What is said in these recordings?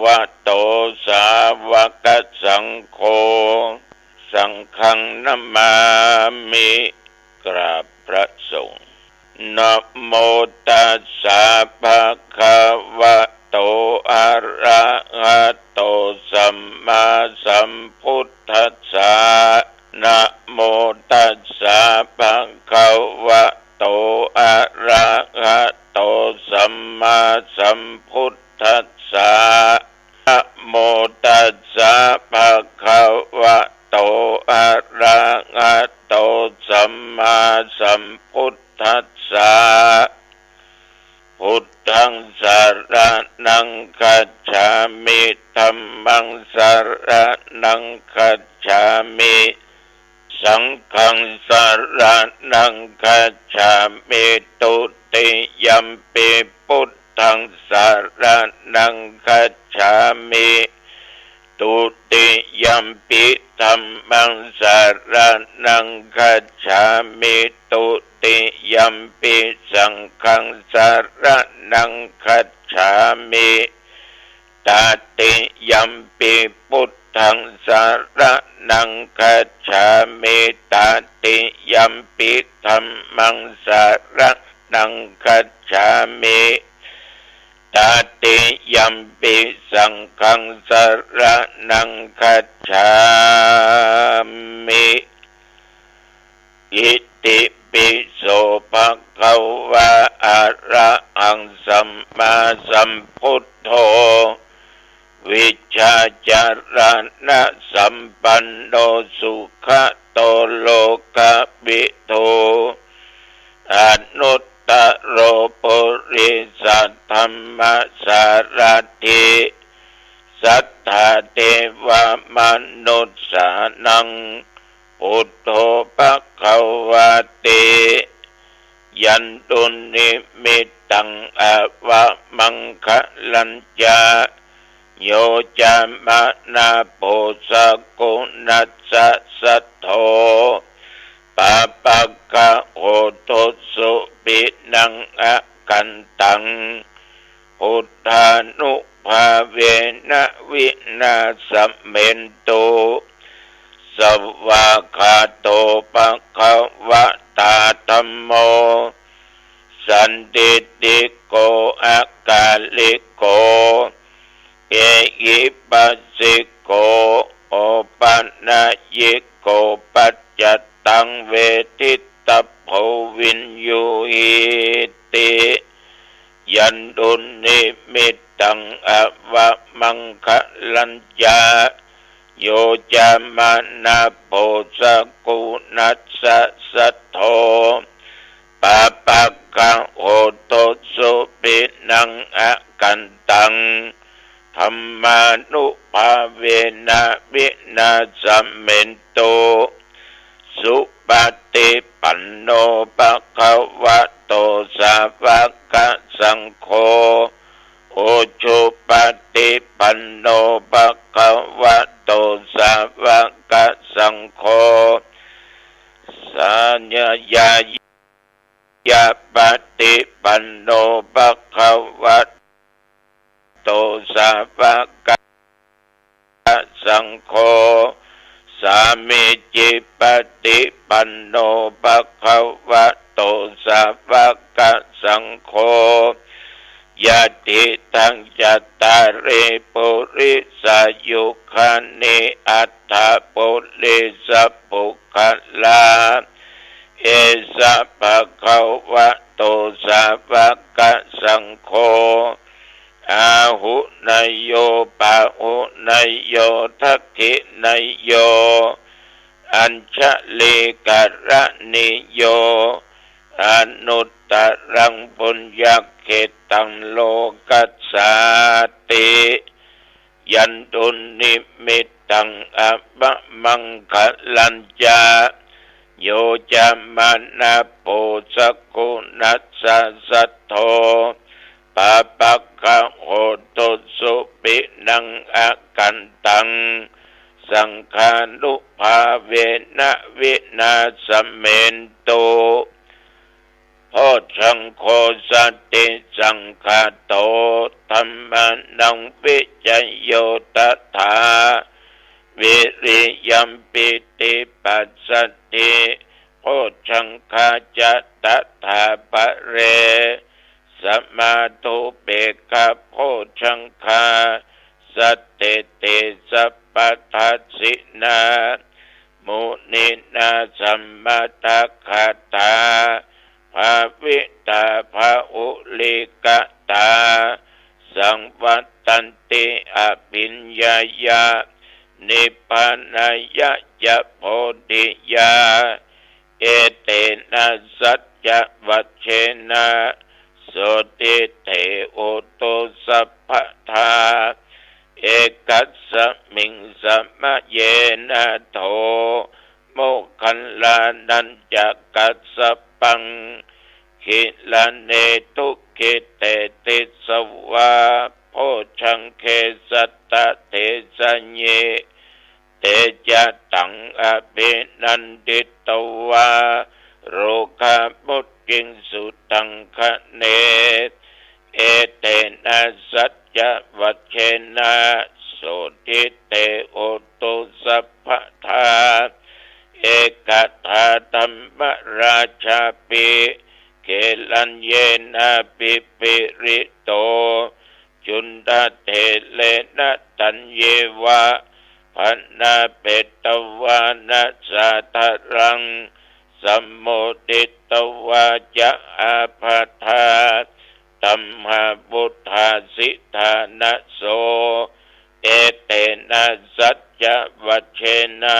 วะโตสาวกสังโฆสังฆังนัมมามิกราบพระสงฆ์นะโมตัสสะภะคะวะโตอะระหะโตสัมมาสัมพุทธัสสะนะโมตัสสะภะคะวะโตอะระหะโตสัมมาสัมพุทธัสสะนะโมตัสสะภะคะวะโตอะระหะโตสัมมาสัมพุทธัสสะพุทธังสรณังคัจฉามิธัมมังสรณังคัจฉามิสังฆังสรณังคัจฉามิตุติยัมปิพุทธังสรณังคัจฉามิตุติยัมปิธัมมังสรณังคัจฉามิตุติยัมปิสังฆังสรณังคัจฉามิตติยัมปิพุทธังสรณังคัจฉามิตติยัมปิธัมมังสรณังคัจฉามิตติยัมปิสังฆังสรณังคัจฉามิอิติปิโสภะคะวะอะระหังสัมมาสัมพุทโธวิชชาจารณะสัมปันโนสุขโตโลกวิทูอนุตตโรปุริสัทธัมมสารถิสัทธาเทวมนุสสานังพุทโธภควติยันตุนิมิตตังอวะมังคะลัญญาโยจามะนาโพสกุนัสสะสัทโธปะปะกะโหตุสุปินังอะกันตังพุทธานุภาเวนะวินาสเมนตุสวากขาโตภะคะวะตาธัมโมสันติติโกอะกาลิโกเอหิปัสสิโกโอปันนายิโกปัจจตังเวทิตโพวินยูหิติยันตุนิมิตตังอวะมังคะลัญญาโยจามะนาโพสกุนัสสะสัทโธปะปะกะโหตุสุปินังอะกันตังธัมมานุภาเวนะวินาสเมนโตสุปฏิปันโนภะคะวะโตสาวกสังโฆโอชุปฏิปันโนภะคะวะโตสาวกสังโฆสัญญายาปฏิปันโนภะคะวะโตสาวกสังโฆสามิจิปฏิปันโนภะคะวะโตสาวกสังโฆยะติทังจัตตาริปุริสายุคานิอัตถปุริสปุคลาเอสะภะคะวะโตสาวกสังโฆอาหุนยโยปะหุนยโยทักขินยโยอัญชลิกรณิโยอนุตตรังปุญญเขตังโลกัสสาติยันตุนิมิตตังอะบะมังคะลัญญาโยจามะนาโพสกุนัสสะสัทโธปะปะกะโหตุสุปินังอะกันตังสังฆานุภาเวนะวินาสเมนโต โพชังโคสติสังฆาโตธัมมานังวิจโยตถาวิริยัมปิติปัสสติโพชังคาจะตถาปะเรสัมมาทุเปกะโพชังคาสัตติติสัพพทัสสินามุนินาสัมมาทัคคตาภาวิตาภาอุลิกตาสังวัตตันติอภิญญายานิพพานายะจะโพธิยาเอเตนะสัจจะวัชเชนะโสติเตโอโตสัพพทาเอกัสสมิงสัมมะเยนะโทโมคันลานันจะกัสสปังขิลาเนทุกิเตติสวาโพชังเคสัตตะเทสัญเยเตจะตังอภินันติตวาโรคามุตกิงสุตังคะเนเอเตนะสัจจะวัชเชนะโสติเตโอโตสัพพทาเอกทาธัมมราชาปิเกลัญเยนะปิปิริโตจุนดาเทเลนะตัญเยวะพันนาเปตวานะสาทรังสัมโมติตวาจะอาภาธาตัมหาบุทธาสิทานะโสเอเตนะสัจจะวัชเชนะ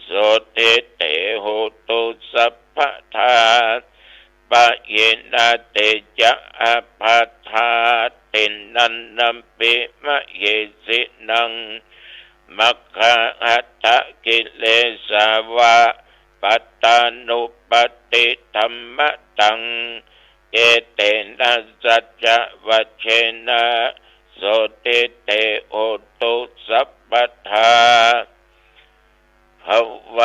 โสติเตโหตุสัพพทาปะเยนะเตจะอาภาธาตินันนัมปิมะเยสินังมัคคะอัตตะกิเลสาวะปัตตานุปติธัมมะตังเอเตนะสัจจะวัชเชนะโสติเตโอตุสัพพทาภว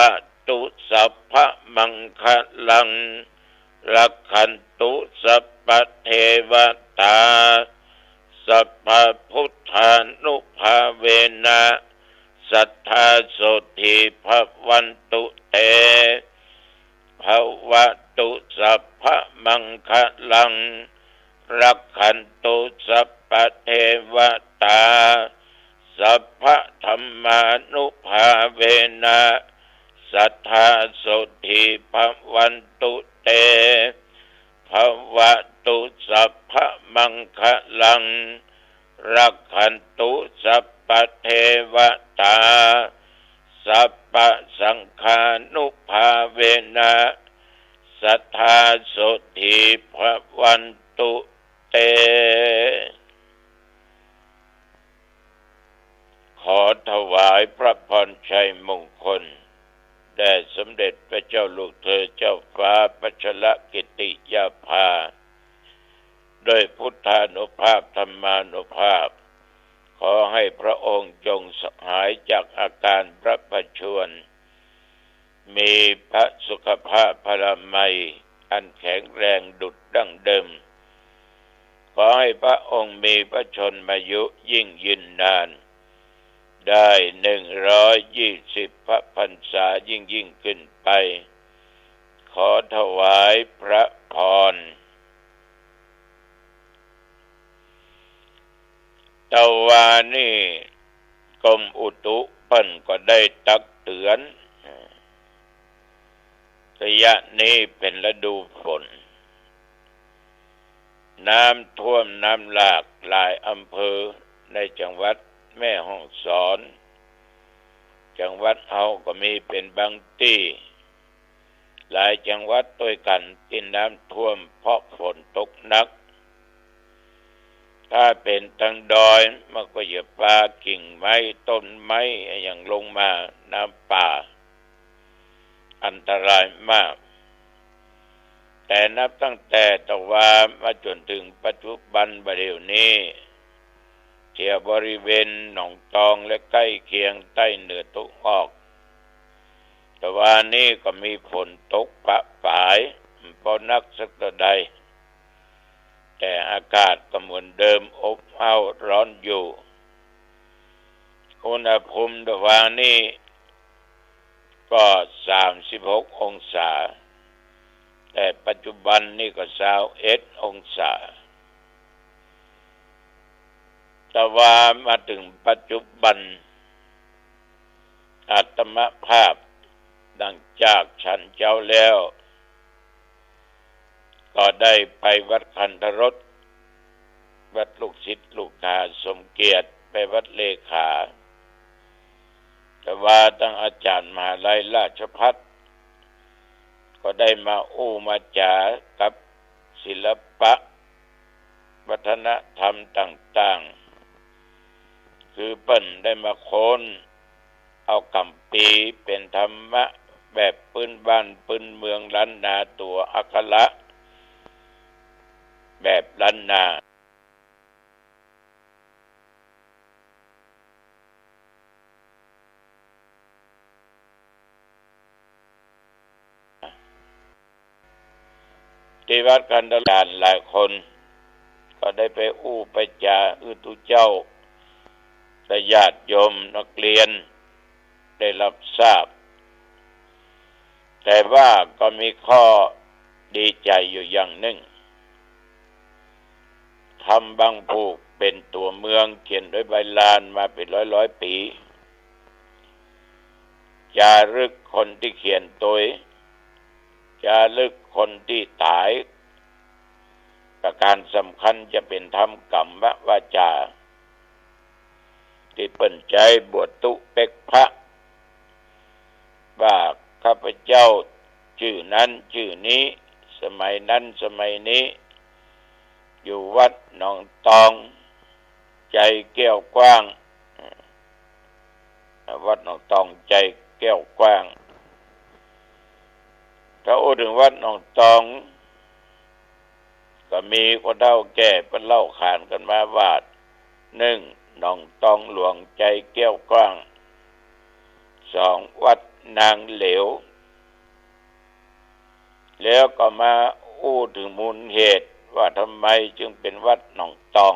ตุสัพพมังคลังรักขันตุสัพพเทวตาสัพพพุทธานุภาเวนะสัทธาโสติภวันตุเตภวตุสัพพมังคลังรักขันตุสัพพเทวตาสัพพธัมมานุภาเวนะสัทธาโสติภวันตุเตภวตุสัพพมังคลังรักขันตุสัพพเทวตาสัพพสังฆานุภาเวนะสัทธาโสติภวันตุเตขอถวายพระพรชัยมงคลแด่สมเด็จพระเจ้าลูกเธอเจ้าฟ้าพัชรกิติยาภาโดยพุทธานุภาพธรรมานุภาพขอให้พระองค์จงหายจากอาการพระประชวรมีพระสุขภาพพลามัยอันแข็งแรงดุจดั้งเดิมขอให้พระองค์มีพระชนมายุยิ่งยืนนานได้120 พระพรรษายิ่งขึ้นไปขอถวายพระพรตะวานี่กรมอุตุเพิ่นก็ได้ตักเตือนระยะนี้เป็นฤดูฝนน้ำท่วมน้ำหลากหลายอำเภอในจังหวัดแม่ฮ่องสอนจังหวัดเฮาก็มีเป็นบางที่หลายจังหวัดด้วยกันที่น้ำท่วมเพราะฝนตกหนักถ้าเป็นทางดอยมันก็จะปลากิ่งไม้ต้นไม้อย่างลงมาน้ำป่าอันตรายมากแต่นับตั้งแต่ตะวันมาจนถึงปัจจุบันบัดเดี๋ยวนี้ที่บริเวณหนองตองและใกล้เคียงใต้เหนือตะวันออกตะวันนี้ก็มีฝนตกปะปาย พอนักสักใดแต่อากาศก็เหมือนเดิมอบอ้าวร้อนอยู่อุณหภูมิตะวันนี้ก็36 องศาแต่ปัจจุบันนี่ก็21 องศาแต่ว่ามาถึงปัจจุบันอาตมภาพดังจากฉันเจ้าแล้วก็ได้ไปวัดคันธรสวัดลูกศิษย์ลูกหาสมเกียรติไปวัดเลขาแต่ว่าตั้งอาจารย์มหาลัยราชภัฏก็ได้มามาจากับศิลปะวัฒนธรรมต่างๆคือเปิ้นได้มาค้นเอากำปีเป็นธรรมะแบบพื้นบ้านพื้นเมืองล้านนาตัวอักขระแบบล้านนาที่วัดกันดารหลายคนก็ได้ไปไปจาทุเจ้าและญาติโยมนักเรียนได้รับทราบแต่ว่าก็มีข้อดีใจอยู่อย่างหนึ่งทำบางผูกเป็นตัวเมืองเขียนด้วยใบลานมาเป็นร้อยปีจารึกคนที่เขียนตัวจารึกคนที่ตายประการสำคัญจะเป็นธรรมกรรมวาจาที่เปิ่นใจบวชตุเป็กพระว่าข้าพเจ้าชื่อนั้นชื่อนี้สมัยนั้นสมัยนี้อยู่วัดหนองตองใจแก้วกว้างวัดหนองตองใจแก้วกว้างถ้าถึงวัดหนองตองก็มีคนเฒ่าแก่เป็นเล่าขานกันมาว่า1หนองตองหลวงใจแก้วกว้าง2วัดนางเหลวแล้วก็มาถึงมูลเหตุว่าทำไมจึงเป็นวัดหนองตอง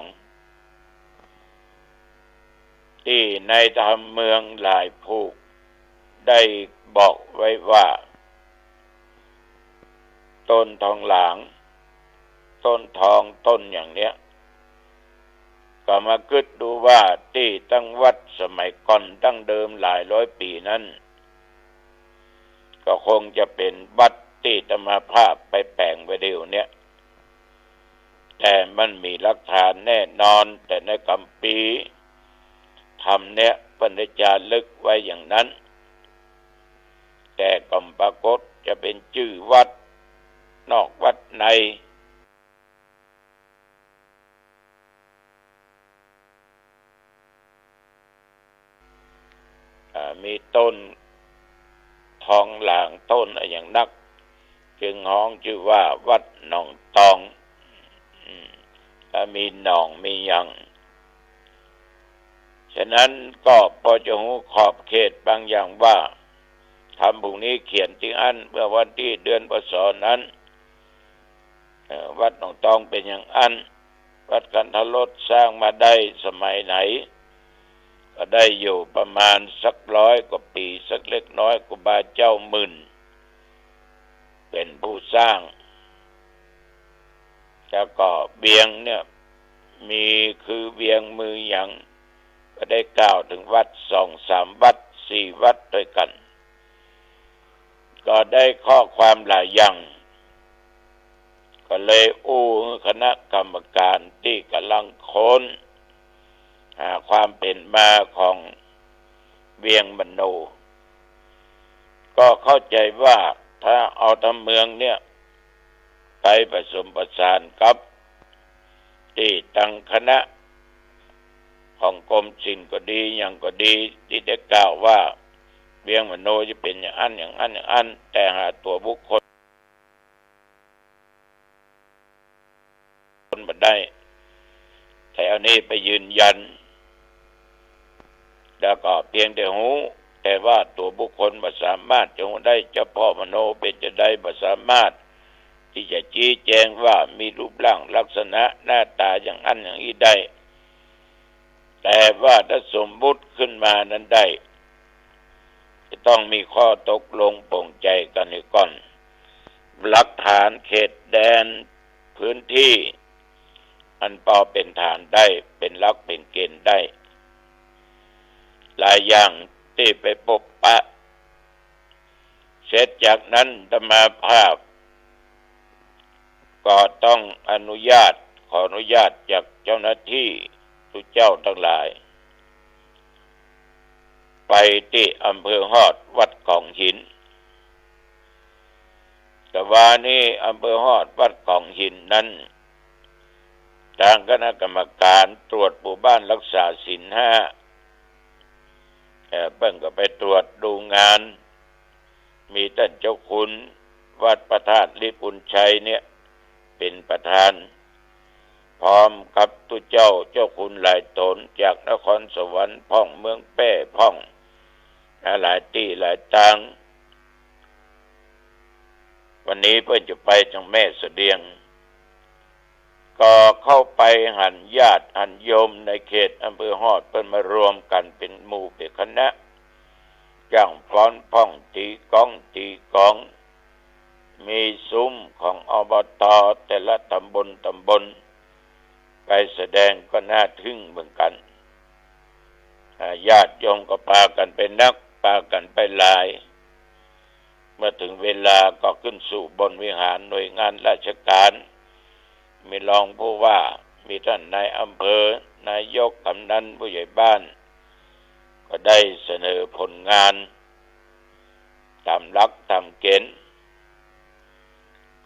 ที่ในธรรมเมืองหลายภูได้บอกไว้ว่าต้นทองหลางต้นทองต้นอย่างเนี้ยก็มาคิดดูว่าที่ตั้งวัดสมัยก่อนตั้งเดิมหลายร้อยปีนั้นก็คงจะเป็นวัดที่ธรรมภาพไปแปลงไว้เดียวเนี้ยแต่มันมีหลักฐานแน่นอนแต่ในคัมภีร์ธรรมเนี้ยปณิจารึกไว้อย่างนั้นแต่ก็ปรากฏจะเป็นชื่อวัดนอกวัดในมีต้นทองหลางต้นอะไรอย่างนักจึงห้องชื่อว่าวัดหนองตองมีหนองมียังฉะนั้นก็พอจะหูขอบเขตบางอย่างว่าทำพวกนี้เขียนที่อันเมื่อวันที่เดือนพศนั้นวัดหนองตองเป็นอย่างอันวัดกันทรสสร้างมาได้สมัยไหนก็ได้อยู่ประมาณสัก100 กว่าปีสักเล็กน้อยครูบาเจ้าหมื่นเป็นผู้สร้างแล้วก็เบียงเนี่ยมีคือเบียงมืออย่างก็ได้กล่าวถึงวัด2-3 วัด4 วัดด้วยกันก็ได้ข้อความหลายอย่างก็เลยคณะกรรมการที่กำลังค้นหาความเป็นมาของเวียงบรรโนก็เข้าใจว่าถ้าเอาทำเมืองเนี่ยไปผสมประสานกับที่ตั้งคณะของกรมศิลป์ก็ดีอย่างก็ดีที่ได้กล่าวว่าเวียงบรรโนจะเป็นอย่างอันอย่างอันอย่างอันแต่หาตัวบุคคลมาได้แต่อันนี้ไปยืนยันแล้วก็เพียงแต่หูแต่ว่าตัวบุคคลบ่สามารถจะหูได้เฉพาะมโนเป็นจะได้บ่สามารถ ที่จะชี้แจงว่ามีรูปร่างลักษณะหน้าตาอย่างนั้นอย่างนี้ได้แต่ว่าถ้าสมมุติขึ้นมานั้นได้จะต้องมีข้อตกลงปลงใจกันในก่อนหลักฐานเขตแดนพื้นที่อันพอเป็นฐานได้เป็นหลักเป็นเกณฑ์ได้หลายอย่างที่ไปพบปะเสร็จจากนั้นธรรมาภาพก็ต้องขออนุญาตจากเจ้าหน้าที่ทุกเจ้าทั้งหลายไปที่อำเภอฮอดวัดกองหินแต่ว่านี่อำเภอฮอดวัดกองหินนั้นทางคณะกรรมการตรวจหมู่บ้านรักษาศีล5เพิ่งก็ไปตรวจดูงานมีท่านเจ้าคุณวัดพระธาตุลิปุนชัยเนี่ยเป็นประธานพร้อมกับตุเจ้าคุณหลายตนจากนครสวรรค์พ่องเมืองแป้พ่องหลายที่หลายทางวันนี้เพื่อจะไปจังแม่เสดียงก็เข้าไปหันญาติหันโยมในเขตอำเภอฮอดเพิ่นมารวมกันเป็นหมู่เป็นคณะจ้างฟ้อนพ่องตีกองมีซุ้มของอบต.แต่ละตำบลไปแสดงก็น่าทึ่งเหมือนกันญาติโยมก็พากันไปนักพากันไปลายเมื่อถึงเวลาก็ขึ้นสู่บนวิหารหน่วยงานราชการมีรองผู้ว่ามีท่านนายอำเภอนายกกำนันผู้ใหญ่บ้านก็ได้เสนอผลงานตามหลักตามเกณฑ์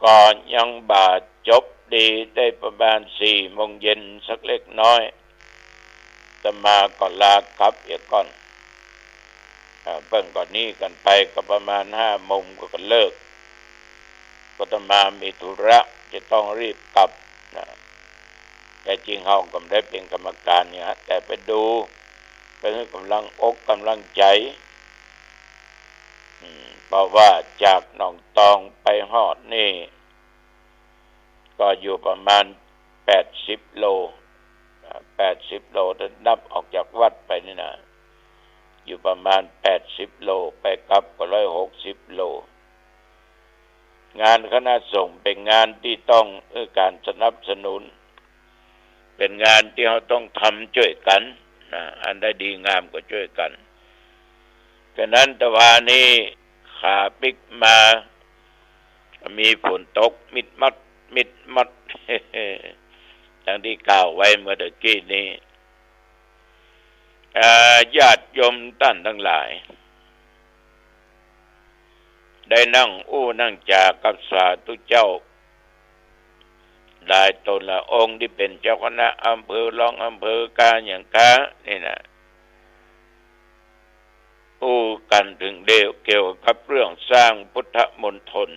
ก่อนยังบาดจบดีได้ประมาณ4 โมงเย็นสักเล็กน้อยอาตมาก็ลากลับอีกก่อนเพิ่งก่อนนี้กันไปก็ประมาณ5 โมงก็เลิกก็อาตมามีธุระจะต้องรีบกลับนะแต่จริงเขาก็ไม่ได้เป็นกรรมการเนี่ยแต่ไปดูไปให้กำลังใจเพราะว่าจากหนองตองไปฮอดนี่ก็อยู่ประมาณ80 โลถ้านับออกจากวัดไปนี่นะอยู่ประมาณ80 โลไปกลับก็160 โลงานคณะสงฆ์เป็นงานที่ต้องการสนับสนุนเป็นงานที่เราต้องทำช่วยกันนะอันใดดีงามก็ช่วยกันฉะนั้นตะวันนี้ขาปิกมามีฝนตกมิดมัดดังที่กล่าวไว้เมื่อตะกี้นี้ญาติโยมท่านทั้งหลายได้นั่งนั่งจากับสาธุเจ้าได้ตนละองค์ที่เป็นเจ้าคณะอำเภอรองอำเภอกาอย่างกานี่นะกันถึงเกี่ยวกับเรื่องสร้างพุทธมณฑล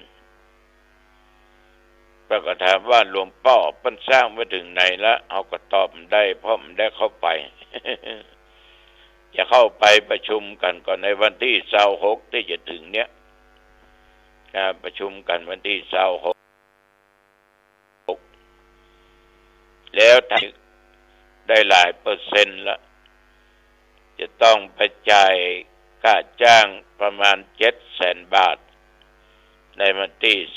ก็ถามว่าหลวงพ่อเพิ่นสร้างมาถึงไหนละเอาก็ตอบได้เพราะมันได้เข้าไป จะเข้าไปประชุมกันก่อนในวันที่26ที่จะถึงเนี้ยประชุมกันวันที่26แล้วได้หลายเปอร์เซ็นต์ละจะต้องไปจ่ายค่าจ้างประมาณ700,000 บาทในวันที่26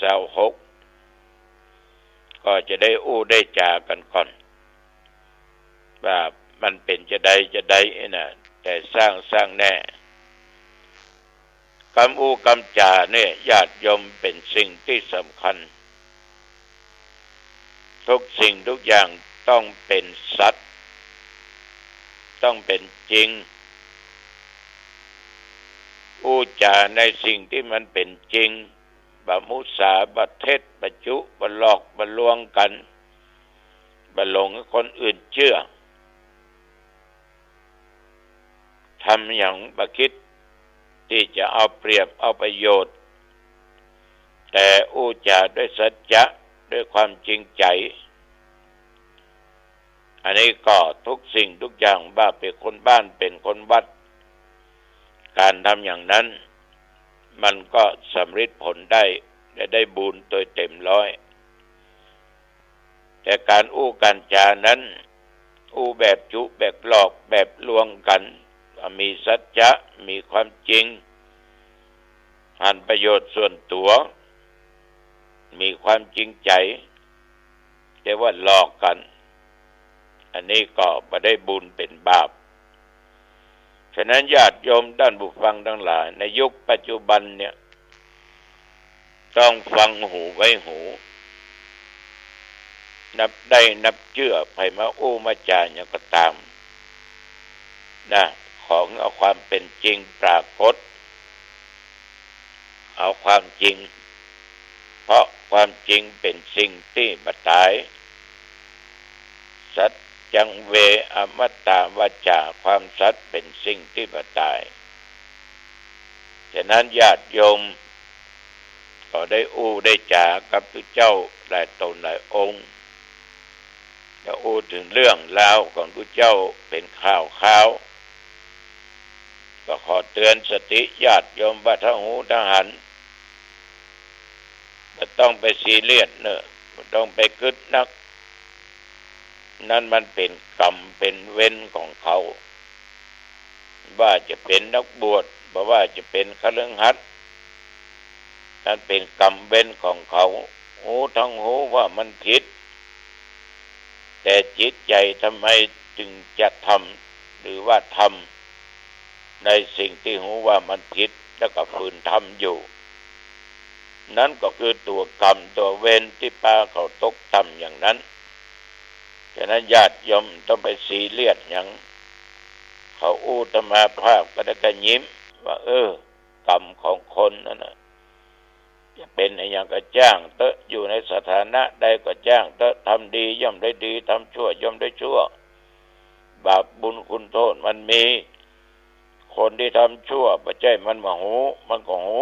ก็จะได้ได้จากันก่อนว่ามันเป็นจะได้นะแต่สร้างแน่กำจาเนี่ยญาติโยมเป็นสิ่งที่สำคัญทุกสิ่งทุกอย่างต้องเป็นสัตย์ต้องเป็นจริงจาในสิ่งที่มันเป็นจริงบะมุสาบะเท็จบะจุบะหลอกบะลวงกันบะหลงให้คนอื่นเชื่อทำอย่างบะคิดที่จะเอาเปรียบเอาประโยชน์แต่จาด้วยสัจจะด้วยความจริงใจอันนี้ก็ทุกสิ่งทุกอย่างว่าเป็นคนบ้านเป็นคนวัดการทำอย่างนั้นมันก็สำเร็จผลได้ จะได้บุญโดยเต็มร้อยแต่การอู้การจานั้นอู้แบบจุแบบหลอกแบบลวงกันมีสัจจะมีความจริงหันประโยชน์ส่วนตัวมีความจริงใจแต่ว่าหลอกกันอันนี้ก็ไม่ได้บุญเป็นบาปฉะนั้นญาติโยมท่านผู้ฟังทั้งหลายในยุคปัจจุบันเนี่ยต้องฟังหูไว้หูนับได้นับเชื่อไปมาอู้มาจาอย่างก็ตามนะของเอาความเป็นจริงปรากฏเอาความจริงเพราะความจริงเป็นสิ่งที่บ่ตายสัจจังเวอมตะวาจาความสัตย์เป็นสิ่งที่บ่ตายฉะนั้นญาติโยมก็ได้อู้ได้จากับพระเจ้าหลายตนหลายองค์จะอู้ถึงเรื่องราวของพระเจ้าเป็นข่าวก็ขอเตือนสติญาติโยมว่าถ้าหูถ้าหันไม่ต้องไปซีเรียสเนอะไม่ต้องไปคิดนักนั่นมันเป็นกรรมเป็นเวรของเขาว่าจะเป็นนักบวชบ่ว่าจะเป็นฆราวาสนั่นเป็นกรรมเวรของเขาหูทั้งหูว่ามันผิดแต่จิตใจทำไมจึงจะทำหรือว่าทำในสิ่งที่หูว่ามันผิดแล้วก็ฝืนทำอยู่นั่นก็คือตัวกรรมตัวเวรที่พาเขาตกต่ำอย่างนั้นฉะนั้นญาติโยมต้องไปซีเรียสอย่างเขาอู้ตมาภาพก็ได้กันยิ้มว่ากรรมของคนนั่นน่ะจะเป็นอย่างก็จ้างเตอะอยู่ในสถานะใดก็จ้างเตอะทำดีย่อมได้ดีทำชั่วย่อมได้ชั่วบาปบุญคุณโทษมันมีคนที่ทำชั่วไม่ใช่มันมาหูมันก็หู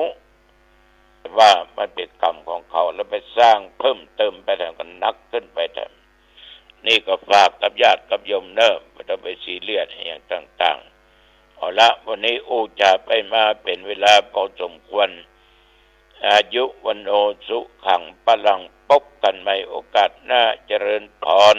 ว่ามันเป็นกรรมของเขาแล้วไปสร้างเพิ่มเติมไปแถมกันนักขึ้นไปแถมนี่ก็ฝากกับญาติกับโยมเนอะไม่ต้องไปซีเรียสอย่างต่างๆเอาละวันนี้อู้จาไปมาเป็นเวลาพอสมควรอายุวันโอสุขังพลังพบกันใหม่โอกาสหน้าเจริญพร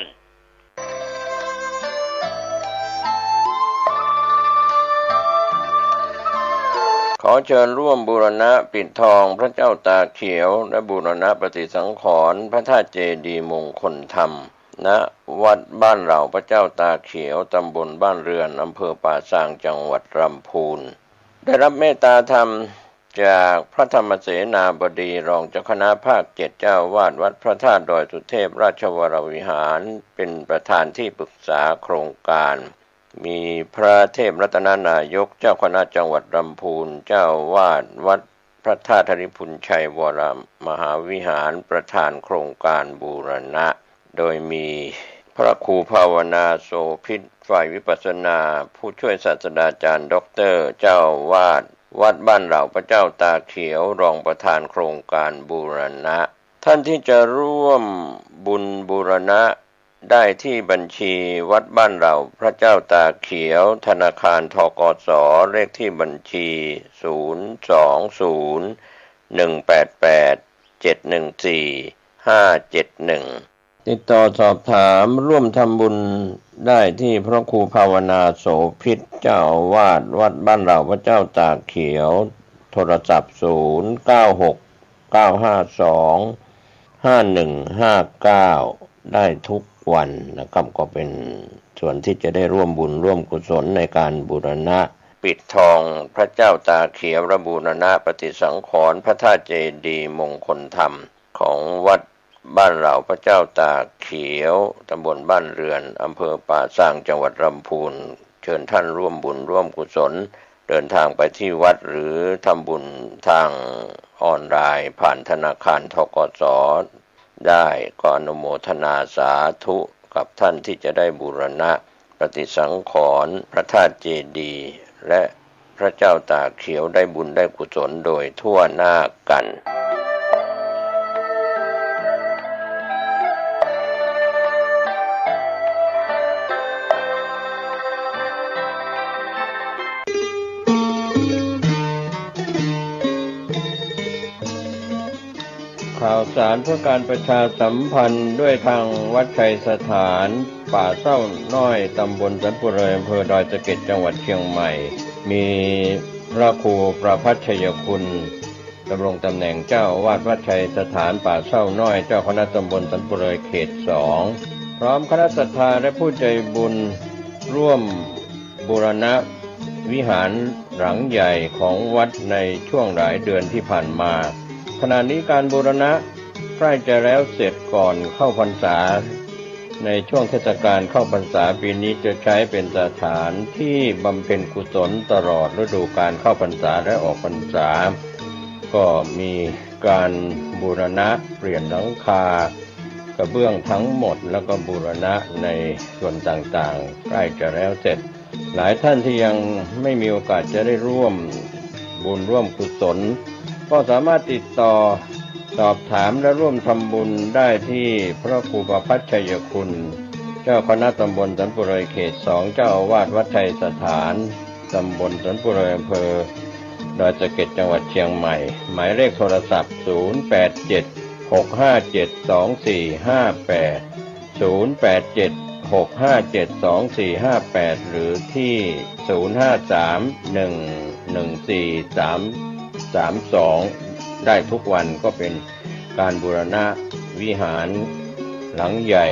ขอเชิญร่วมบูรณะปิดทองพระเจ้าตาเขียวและบูรณะปฏิสังขรณ์พระธาตุเจดีย์มงคลธรรมณวัดบ้านเหล่าพระเจ้าตาเขียวตำบลบ้านเรือนอำเภอป่าซางจังหวัดลำพูนได้รับเมตตาธรรมจากพระธรรมเสนาบดีรองเจ้าคณะภาค7เจ้าวาดวัดพระธาตุดอยสุเทพราชวรวิหารเป็นประธานที่ปรึกษาโครงการมีพระเทพรัตนนายกเจ้าคณะจังหวัดลำพูนเจ้าวาดวัดพระธาตุธริพุนชัยวรมหาวิหารประธานโครงการบูรณะโดยมีพระครูภาวนาโสภิตฝ่ายวิปัสสนาผู้ช่วยศาสตราจารย์ด็อกเตอร์เจ้าวาดวัดบ้านเหล่าพระเจ้าตาเขียวรองประธานโครงการบูรณะท่านที่จะร่วมบุญบูรณะได้ที่บัญชีวัดบ้านเหล่าพระเจ้าตาเขียวธนาคารธกสเลขที่บัญชี020188714 ติดต่อสอบถามร่วมทำบุญได้ที่พระครูภาวนาโสภิตเจ้าอาวาสวัดบ้านเหล่าพระเจ้าตากเขียวโทรศัพท์0969525159ได้ทุกวันนะครับก็เป็นส่วนที่จะได้ร่วมบุญร่วมกุศลในการบูรณะปิดทองพระเจ้าตาเขียวและบูรณะปฏิสังขรณ์พระธาตุเจดีย์มงคลธรรมของวัดบ้านเหล่าพระเจ้าตาเขียวตำบลบ้านเรือนอำเภอป่าซางจังหวัดลำพูนเชิญท่านร่วมบุญร่วมกุศลเดินทางไปที่วัดหรือทำบุญทางออนไลน์ผ่านธนาคารธกสได้ก็อนุโมทนาสาธุกับท่านที่จะได้บูรณะปฏิสังขรณ์พระธาตุเจดีย์และพระเจ้าตาเขียวได้บุญได้กุศลโดยทั่วหน้ากัน ข่าวสารเพื่อการประชาสัมพันธ์ด้วยทางวัดชัยสถานป่าเศร้าน้อยตำบลสันปุเรอำเภอดอยสะเก็ดจังหวัดเชียงใหม่มีพระครูประภัชชัยคุณดำรงตำแหน่งเจ้าอาวาสวัดชัยสถานป่าเศร้าน้อยเจ้าคณะตำบลสันปุเรเขต2พร้อมคณะศรัทธาและผู้ใจบุญร่วมบูรณะวิหารหลังใหญ่ของวัดในช่วงหลายเดือนที่ผ่านมาขณะนี้การบูรณะใกล้จะแล้วเสร็จก่อนเข้าพรรษาในช่วงเทศกาลเข้าพรรษาปีนี้จะใช้เป็นสถานที่บำเพ็ญกุศลตลอดฤดูกาลเข้าพรรษาและออกพรรษาก็มีการบูรณะเปลี่ยนหลังคากระเบื้องทั้งหมดแล้วก็บูรณะในส่วนต่างๆใกล้จะแล้วเสร็จหลายท่านที่ยังไม่มีโอกาสจะได้ร่วมบุญร่วมกุศลก็สามารถติดต่อสอบถามและร่วมทำบุญได้ที่พระครูประภัชชัยคุณเจ้าคณะตำบลสันปุเรเขต2เจ้าอาวาสวัดชัยสถานตำบลสันปุเรอำเภอดอยสะเก็ดจังหวัดเชียงใหม่หมายเลขโทรศัพท์0876572458 หรือที่0531143332ได้ทุกวันก็เป็นการบูรณะวิหารหลังใหญ่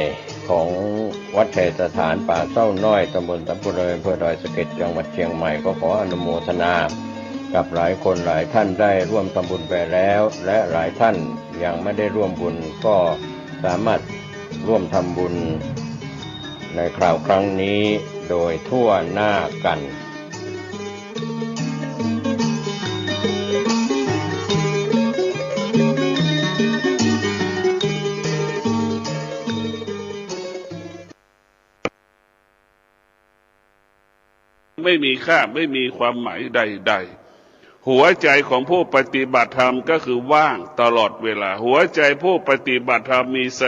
ของวัดชัยสถานป่าเศร้าน้อยตำบลสันปุเรอำเภอดอยสะเก็ดจังหวัดเชียงใหม่ก็ขออนุโมทนากับหลายคนหลายท่านได้ร่วมทำบุญไปแล้วและหลายท่านยังไม่ได้ร่วมบุญก็สามารถร่วมทำบุญในคราวครั้งนี้โดยทั่วหน้ากันไม่มีค่าไม่มีความหมายใดๆหัวใจของผู้ปฏิบัติธรรมก็คือว่างตลอดเวลาหัวใจผู้ปฏิบัติธรรมมีส